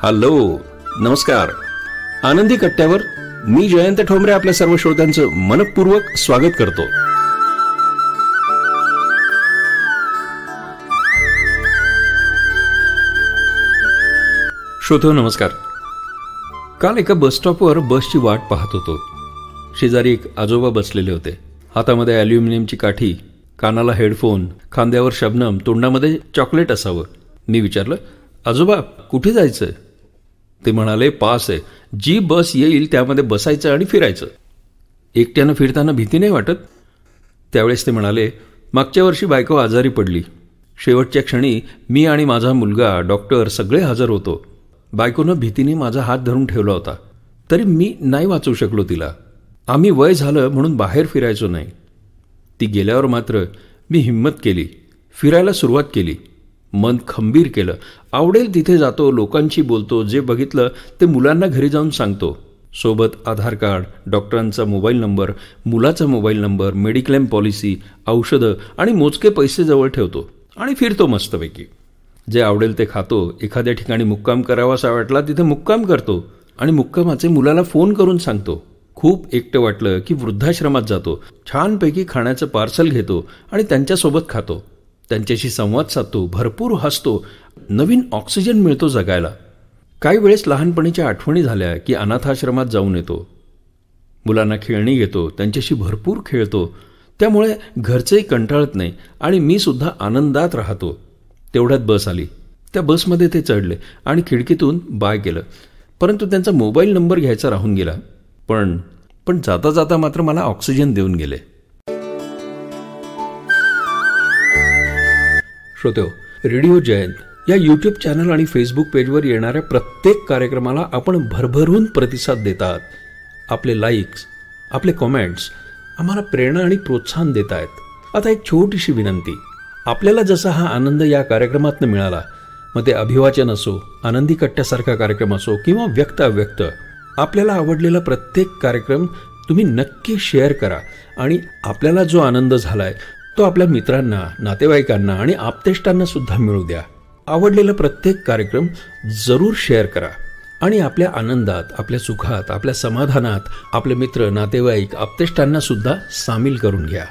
Hello, नमस्कार. आनंदी कट्ट्यावर मी जयंत ठोंबरे आपल्या सर्व श्रोत्यांचं मनपूर्वक स्वागत करतो. श्रोतो नमस्कार. काल एका बसस्टॉपवर बसची वाट पाहत होतो. शेजारी एक आजोबा बसलेले होते. हातामध्ये अॅल्युमिनियमची काठी, कानाला हेडफोन, खांद्यावर शबनम, तोंडामध्ये चॉकलेट असावं. मी विचारलं, आजोबा कुठे जायचं? ते म्हणाले, पास आहे, जी बस येईल त्यामध्ये बसायचं आणि फिरायचं. एकट्यानं फिरताना भीती नाही वाटत? त्यावेळेस ते म्हणाले, मागच्या वर्षी बायको आजारी पडली. शेवटच्या क्षणी मी आणि माझा मुलगा, डॉक्टर सगळे हजर होतो. बायकोनं भीतीने माझा हात धरून ठेवला होता, तरी मी नाही वाचवू शकलो तिला. आम्ही वय झालं म्हणून बाहेर फिरायचो नाही. ती गेल्यावर मात्र मी हिंमत केली, फिरायला सुरुवात केली. मन खंबीर केलं. आवडेल तिथे जातो, लोकांशी बोलतो, जे बघितलं ते मुलांना घरी जाऊन सांगतो. सोबत आधार कार्ड, डॉक्टरांचा मोबाईल नंबर, मुलाचा मोबाईल नंबर, मेडिक्लेम पॉलिसी, औषधं आणि मोजके पैसे जवळ ठेवतो आणि फिरतो मस्तपैकी. जे आवडेल ते खातो. एखाद्या ठिकाणी मुक्काम करावासा वाटला तिथे मुक्काम करतो आणि मुक्कामाचे मुलाला फोन करून सांगतो. खूप एकटं वाटलं की वृद्धाश्रमात जातो, छानपैकी खाण्याचं पार्सल घेतो आणि त्यांच्यासोबत खातो. त्यांच्याशी संवाद साधतो, भरपूर हसतो. नवीन ऑक्सिजन मिळतो जगायला. काही वेळेस लहानपणीच्या आठवणी झाल्या की अनाथाश्रमात जाऊन येतो. मुलांना खेळणी घेतो, त्यांच्याशी भरपूर खेळतो. त्यामुळे घरचेही कंटाळत नाही आणि मी सुद्धा आनंदात राहतो. तेवढ्यात बस आली. त्या बसमध्ये ते चढले आणि खिडकीतून बाय केलं. परंतु त्यांचा मोबाईल नंबर घ्यायचा राहून गेला. पण जाता जाता मात्र मला ऑक्सिजन देऊन गेले. श्रोत्यो, रेडिओ जयंत या यूट्यूब चॅनल आणि फेसबुक पेजवर येणाऱ्या प्रत्येक कार्यक्रमाला आपण भरभरून प्रतिसाद देतात. आपले लाईक्स, आपले कॉमेंट्स आम्हाला प्रेरणा आणि प्रोत्साहन देत आहेत. आता एक छोटीशी विनंती. आपल्याला जसा हा आनंद या कार्यक्रमातून मिळाला, मग ते अभिवाचन असो, आनंदी कट्ट्यासारखा कार्यक्रम असो किंवा व्यक्त अव्यक्त, आपल्याला आवडलेला प्रत्येक कार्यक्रम तुम्ही नक्की शेअर करा आणि आपल्याला जो आनंद झालाय तो आपल्या मित्रांना, नातेवाईकांना आणि आप्तेष्टांना सुद्धा मिळू द्या. आवडलेला प्रत्येक कार्यक्रम जरूर शेअर करा आणि आपल्या आनंदात, आपल्या सुखात, आपल्या समाधानात आपले मित्र, नातेवाईक, आप्तेष्टांना सुद्धा सामील करून घ्या.